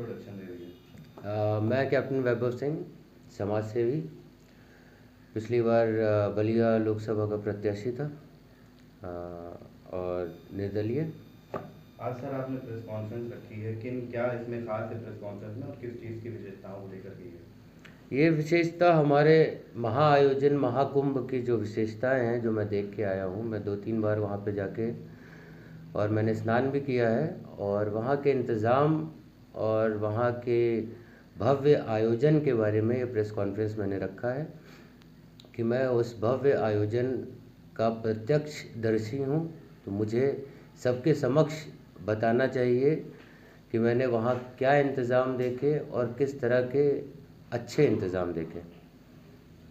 Introduction दे दीजिए। मैं captain वैभव सिंह, समाज सेवी। पिछली बार बलिया लोकसभा का प्रत्याशी था और निर्दलीय। आज सर आपने प्रेस कॉन्फ्रेंस रखी है, क्या इसमें खास है प्रेस कॉन्फ्रेंस में और किस चीज़ की विशेषताओं को लेकर की है? ये विशेषता हमारे महाआयोजन महाकुंभ की जो विशेषताएं हैं जो मैं देख के आया हूँ। मैं 2-3 बार वहाँ पे जाके और मैंने स्नान भी किया है, और वहाँ के इंतज़ाम और वहाँ के भव्य आयोजन के बारे में ये प्रेस कॉन्फ्रेंस मैंने रखा है कि मैं उस भव्य आयोजन का प्रत्यक्षदर्शी हूँ। तो मुझे सबके समक्ष बताना चाहिए कि मैंने वहाँ क्या इंतज़ाम देखे और किस तरह के अच्छे इंतज़ाम देखे।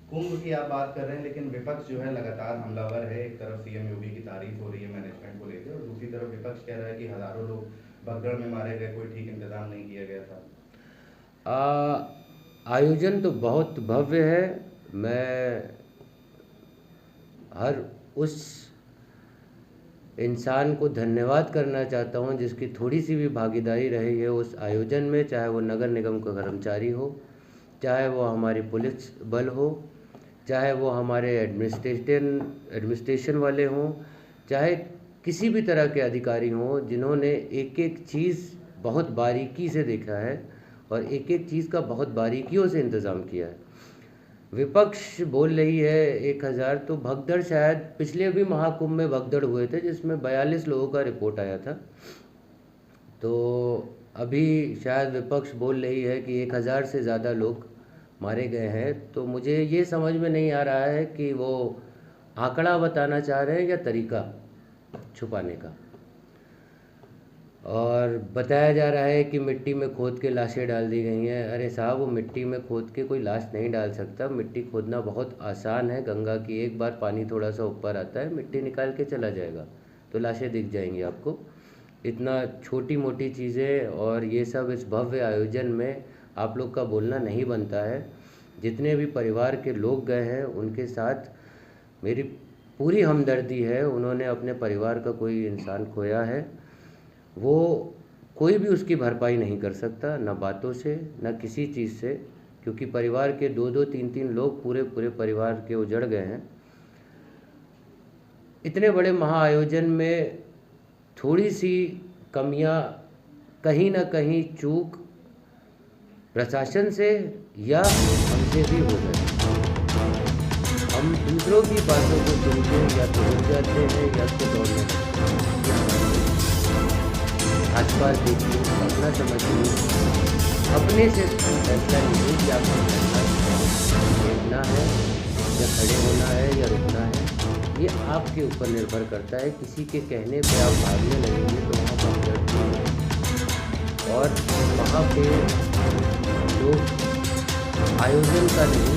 कुंभ की आप बात कर रहे हैं, लेकिन विपक्ष जो है लगातार हमलावर है। एक तरफ सीएम योगी की तारीफ हो रही है मैनेजमेंट को लेकर, और दूसरी तरफ विपक्ष कह रहा है कि हजारों लोग भगदड़ में मारे गए, कोई ठीक इंतजाम नहीं किया गया था। आयोजन तो बहुत भव्य है। मैं हर उस इंसान को धन्यवाद करना चाहता हूं जिसकी थोड़ी सी भी भागीदारी रही है उस आयोजन में, चाहे वो नगर निगम का कर्मचारी हो, चाहे वो हमारी पुलिस बल हो, चाहे वो हमारे एडमिनिस्ट्रेशन वाले हों, चाहे किसी भी तरह के अधिकारी हों, जिन्होंने एक एक चीज़ बहुत बारीकी से देखा है और एक एक चीज़ का बहुत बारीकियों से इंतज़ाम किया है। विपक्ष बोल रही है 1000, तो भगदड़ शायद पिछले भी महाकुंभ में भगदड़ हुए थे जिसमें 42 लोगों का रिपोर्ट आया था। तो अभी शायद विपक्ष बोल रही है कि 1000 से ज़्यादा लोग मारे गए हैं। तो मुझे ये समझ में नहीं आ रहा है कि वो आंकड़ा बताना चाह रहे हैं या तरीका छुपाने का। और बताया जा रहा है कि मिट्टी में खोद के लाशें डाल दी गई हैं। अरे साहब, वो मिट्टी में खोद के कोई लाश नहीं डाल सकता। मिट्टी खोदना बहुत आसान है। गंगा की एक बार पानी थोड़ा सा ऊपर आता है, मिट्टी निकाल के चला जाएगा तो लाशें दिख जाएंगी आपको। इतना छोटी मोटी चीज़ें और ये सब इस भव्य आयोजन में आप लोग का बोलना नहीं बनता है। जितने भी परिवार के लोग गए हैं उनके साथ मेरी पूरी हमदर्दी है। उन्होंने अपने परिवार का कोई इंसान खोया है, वो कोई भी उसकी भरपाई नहीं कर सकता, ना बातों से ना किसी चीज़ से, क्योंकि परिवार के 2-2 3-3 लोग पूरे परिवार के उजड़ गए हैं। इतने बड़े महाआयोजन में थोड़ी सी कमियां, कहीं ना कहीं चूक प्रशासन से या हमसे भी हो जाती है। हम दूसरों की बातों को सुनते या तो रुक जाते हैं या तो दौड़ने लगते हैं। आसपास देखिए, अपना समझिए, अपने से फैसला लीजिए कि आपको देखना है या खड़े होना है या रुकना है। ये आपके ऊपर निर्भर करता है। किसी के कहने पे आप भागने लगेंगे तो वहाँ भगदड़ होगी। और वहाँ पे लोग आयोजन का नहीं,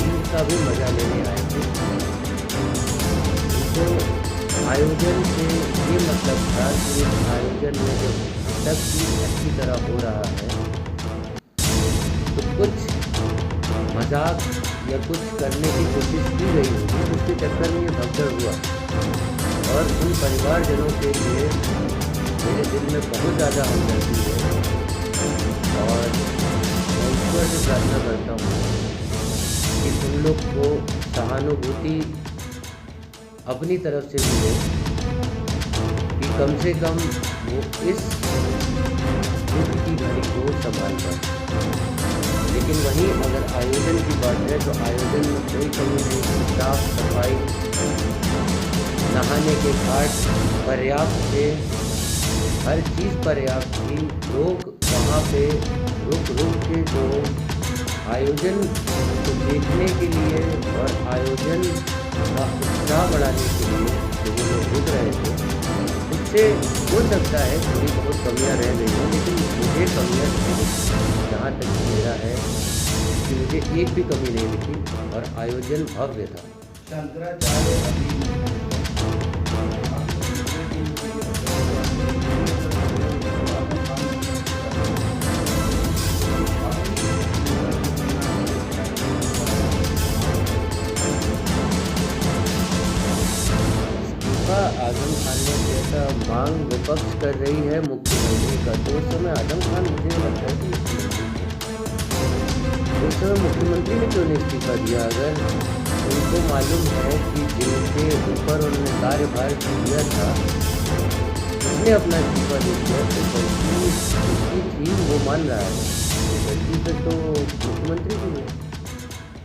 ईद का भी मज़ा लेने आए थे। तो आयोजन से ये मतलब था कि आयोजन में जब सब चीज़ अच्छी तरह हो रहा है तो कुछ मजाक या कुछ करने की कोशिश की गई होगी, जिसके चक्कर में ये भगदड़ हुआ। और उन परिवारजनों के लिए मेरे दिल में बहुत ज़्यादा हमदर्दी है और मैं ईश्वर से प्रार्थना करता हूँ कि तुम लोग को सहानुभूति अपनी तरफ से भी हो कि कम से कम वो इस दुख की घड़ी को संभाल पाए। लेकिन वहीं अगर आयोजन की बात है तो आयोजन में कोई कमी नहीं। साफ सफाई, नहाने के घाट पर्याप्त थे, हर चीज़ पर्याप्त थी। लोग वहाँ पे रुक के जो आयोजन को देखने के लिए और आयोजन का उत्साह बढ़ाने के लिए जो वो लोग रुक रहे थे, उससे हो सकता है थोड़ी बहुत कमियां रह गई हैं। लेकिन मुझे कमियां जहाँ तक मेरा है कि मुझे एक भी कमी नहीं दिखी और आयोजन भव्य था। शंकराचार्य आजम खान ने जैसा मांग विपक्ष कर रही है मुख्यमंत्री का, तो उस समय आजम खान मुझे लगता है कि समय मुख्यमंत्री ने क्यों नहीं इस्तीफा दिया? अगर उनको मालूम है कि जिनके ऊपर उन्होंने कार्यभार दिया था उसने अपना इस्तीफा दे दिया, तो गलती उसकी थी वो मान रहा है, तो गलती पे तो मुख्यमंत्री की है।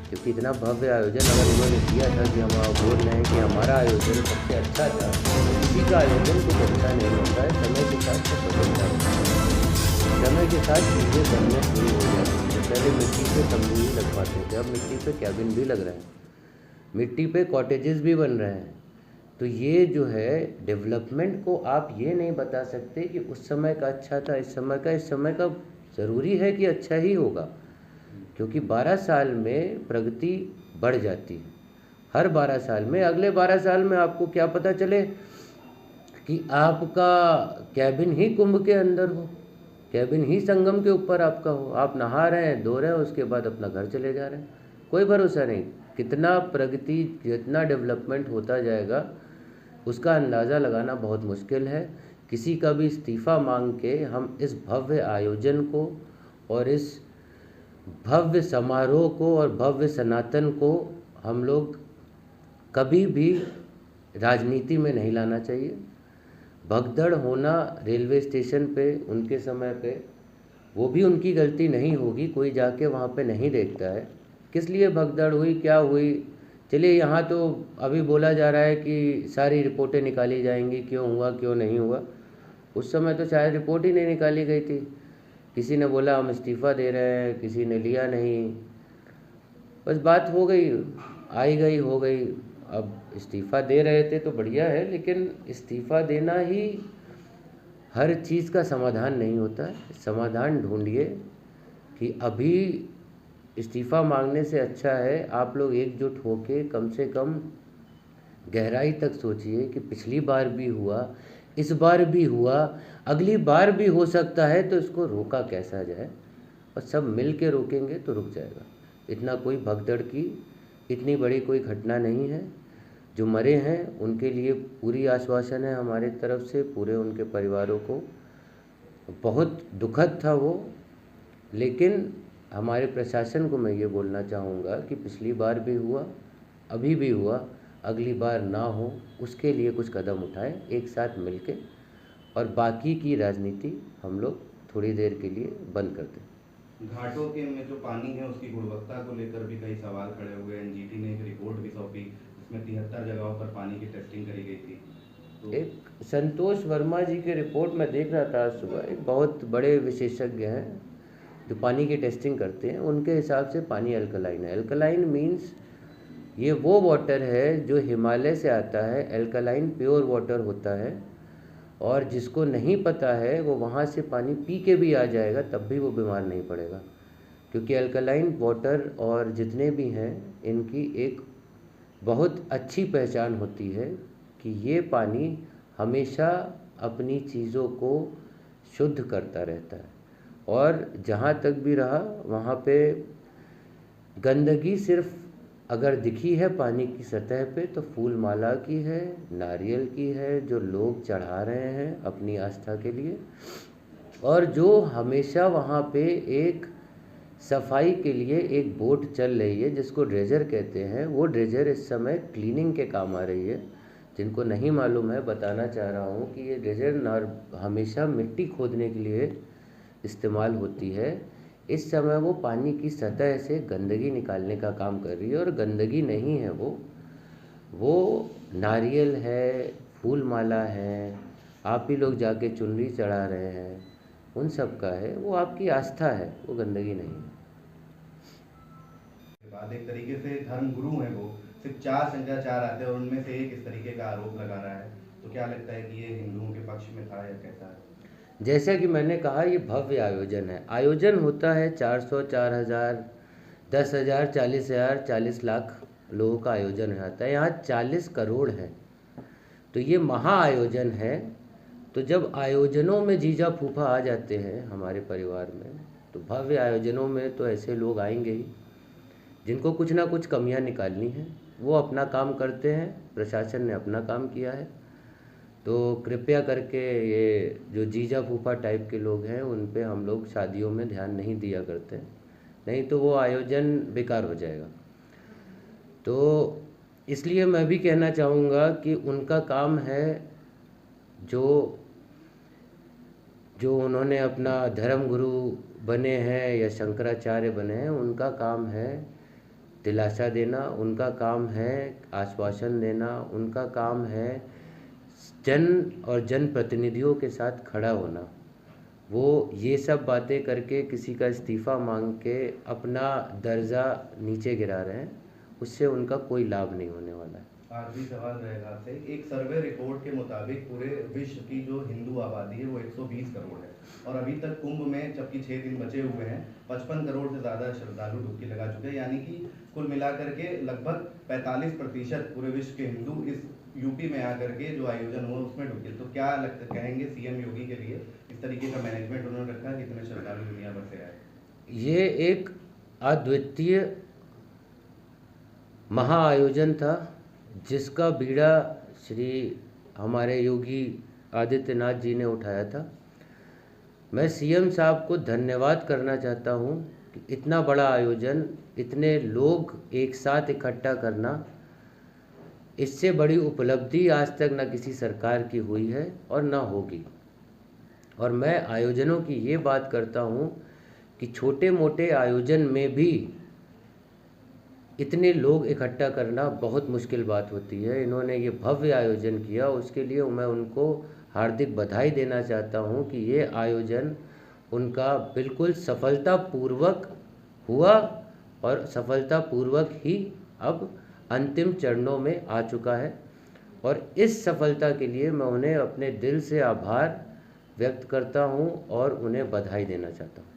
क्योंकि इतना भव्य आयोजन अगर उन्होंने किया था कि हम बोल रहे हैं कि हमारा आयोजन सबसे अच्छा था, किसी का आयोजन कुछ अच्छा नहीं होता है, समय के साथ सब बदलता है, समय के साथ चीज़ें बनने शुरू हो जाती हैं। पहले मिट्टी पे तंबू ही लगवाते थे, अब मिट्टी पे कैबिन भी लग रहे हैं, मिट्टी पे कॉटेजेस भी बन रहे हैं। तो ये जो है डेवलपमेंट को आप ये नहीं बता सकते कि उस समय का अच्छा था, इस समय का ज़रूरी है कि अच्छा ही होगा, क्योंकि 12 साल में प्रगति बढ़ जाती है। हर 12 साल में, अगले 12 साल में आपको क्या पता चले कि आपका कैबिन ही कुंभ के अंदर हो, कैबिन ही संगम के ऊपर आपका हो, आप नहा रहे हैं, धो रहे हैं, उसके बाद अपना घर चले जा रहे हैं, कोई भरोसा नहीं। कितना प्रगति, जितना डेवलपमेंट होता जाएगा उसका अंदाज़ा लगाना बहुत मुश्किल है। किसी का भी इस्तीफ़ा मांग के हम इस भव्य आयोजन को और इस भव्य समारोह को और भव्य सनातन को हम लोग कभी भी राजनीति में नहीं लाना चाहिए। भगदड़ होना रेलवे स्टेशन पे उनके समय पे, वो भी उनकी गलती नहीं होगी, कोई जाके वहाँ पे नहीं देखता है किस लिए भगदड़ हुई, क्या हुई। चलिए, यहाँ तो अभी बोला जा रहा है कि सारी रिपोर्टें निकाली जाएंगी, क्यों हुआ क्यों नहीं हुआ। उस समय तो शायद रिपोर्ट ही नहीं निकाली गई थी, किसी ने बोला हम इस्तीफ़ा दे रहे हैं, किसी ने लिया नहीं, बस बात हो गई, आई गई हो गई। अब इस्तीफ़ा दे रहे थे तो बढ़िया है, लेकिन इस्तीफ़ा देना ही हर चीज़ का समाधान नहीं होता है। समाधान ढूंढिए कि अभी इस्तीफ़ा मांगने से अच्छा है आप लोग एकजुट होके कम से कम गहराई तक सोचिए कि पिछली बार भी हुआ, इस बार भी हुआ, अगली बार भी हो सकता है, तो इसको रोका कैसा जाए, और सब मिल के रोकेंगे तो रुक जाएगा। इतना कोई भगदड़ की इतनी बड़ी कोई घटना नहीं है। जो मरे हैं उनके लिए पूरी आश्वासन है हमारे तरफ से, पूरे उनके परिवारों को। बहुत दुखद था वो, लेकिन हमारे प्रशासन को मैं ये बोलना चाहूँगा कि पिछली बार भी हुआ, अभी भी हुआ, अगली बार ना हो उसके लिए कुछ कदम उठाएं एक साथ मिलके, और बाकी की राजनीति हम लोग थोड़ी देर के लिए बंद कर दें। घाटों के में जो पानी है उसकी गुणवत्ता को लेकर भी कई सवाल खड़े हुए हैं। एनजीटी ने एक रिपोर्ट भी सौंपी जिसमें 73 जगहों पर पानी की टेस्टिंग करी गई थी। तो एक संतोष वर्मा जी की रिपोर्ट मैं देख रहा था आज सुबह, एक बहुत बड़े विशेषज्ञ हैं जो पानी की टेस्टिंग करते हैं, उनके हिसाब से पानी अल्कलाइन है। अल्कलाइन मीन्स ये वो वाटर है जो हिमालय से आता है, अल्कलाइन प्योर वाटर होता है, और जिसको नहीं पता है वो वहाँ से पानी पी के भी आ जाएगा तब भी वो बीमार नहीं पड़ेगा, क्योंकि अल्कलाइन वाटर और जितने भी हैं इनकी एक बहुत अच्छी पहचान होती है कि ये पानी हमेशा अपनी चीज़ों को शुद्ध करता रहता है, और जहाँ तक भी रहा वहाँ पे गंदगी सिर्फ अगर दिखी है पानी की सतह पे तो फूल माला की है, नारियल की है, जो लोग चढ़ा रहे हैं अपनी आस्था के लिए, और जो हमेशा वहाँ पे एक सफाई के लिए एक बोट चल रही है जिसको ड्रेजर कहते हैं। वो ड्रेजर इस समय क्लीनिंग के काम आ रही है। जिनको नहीं मालूम है बताना चाह रहा हूँ कि ये ड्रेजर हमेशा मिट्टी खोदने के लिए इस्तेमाल होती है। इस समय वो पानी की सतह से गंदगी निकालने का काम कर रही है, और गंदगी नहीं है वो नारियल है, फूल माला है, आप ही लोग जाके चुनरी चढ़ा रहे हैं, उन सब का है, वो आपकी आस्था है, वो गंदगी नहीं है। बाद एक तरीके से धर्म गुरु हैं वो, सिर्फ 4 शंकराचार्य आते हैं और उनमें से एक इस तरीके का आरोप लगा रहा है, तो क्या लगता है कि ये हिंदुओं के पक्ष में था या कैसा है? जैसा कि मैंने कहा, ये भव्य आयोजन है। आयोजन होता है 400, 4000, 10,000, 40,000, 40 लाख लोगों का आयोजन होता है। यहाँ 40 करोड़ है, तो ये महा आयोजन है। तो जब आयोजनों में जीजा फूफा आ जाते हैं हमारे परिवार में, तो भव्य आयोजनों में तो ऐसे लोग आएंगे ही जिनको कुछ ना कुछ कमियां निकालनी है। वो अपना काम करते हैं, प्रशासन ने अपना काम किया है। तो कृपया करके ये जो जीजा फूफा टाइप के लोग हैं उन पे हम लोग शादियों में ध्यान नहीं दिया करते हैं। नहीं तो वो आयोजन बेकार हो जाएगा। तो इसलिए मैं भी कहना चाहूँगा कि उनका काम है जो उन्होंने अपना धर्म गुरु बने हैं या शंकराचार्य बने हैं, उनका काम है दिलासा देना, उनका काम है आश्वासन देना, उनका काम है जन और जनप्रतिनिधियों के साथ खड़ा होना। वो ये सब बातें करके किसी का इस्तीफ़ा मांग के अपना दर्जा नीचे गिरा रहे हैं, उससे उनका कोई लाभ नहीं होने वाला है। आखिरी सवाल रहेगा आपसे। एक सर्वे रिपोर्ट के मुताबिक पूरे विश्व की जो हिंदू आबादी है वो 120 करोड़ है और अभी तक कुंभ में, जबकि 6 दिन बचे हुए हैं, 55 करोड़ से ज़्यादा श्रद्धालु डुबकी लगा चुके हैं। यानी कि कुल मिलाकर के लगभग 45% पूरे विश्व के हिंदू इस यूपी में आकर के जो आयोजन हुआ उसमें डुबके। तो क्या लगता कहेंगे सीएम योगी के लिए इस तरीके का मैनेजमेंट उन्होंने रखा है, कितने श्रद्धालु दुनिया भर से आए? ये एक अद्वितीय महाआयोजन था जिसका बीड़ा श्री हमारे योगी आदित्यनाथ जी ने उठाया था। मैं सीएम साहब को धन्यवाद करना चाहता हूँ कि इतना बड़ा आयोजन, इतने लोग एक साथ इकट्ठा करना, इससे बड़ी उपलब्धि आज तक न किसी सरकार की हुई है और न होगी। और मैं आयोजनों की ये बात करता हूँ कि छोटे मोटे आयोजन में भी इतने लोग इकट्ठा करना बहुत मुश्किल बात होती है। इन्होंने ये भव्य आयोजन किया, उसके लिए मैं उनको हार्दिक बधाई देना चाहता हूँ कि ये आयोजन उनका बिल्कुल सफलतापूर्वक हुआ और सफलतापूर्वक ही अब अंतिम चरणों में आ चुका है। और इस सफलता के लिए मैं उन्हें अपने दिल से आभार व्यक्त करता हूँ और उन्हें बधाई देना चाहता हूँ।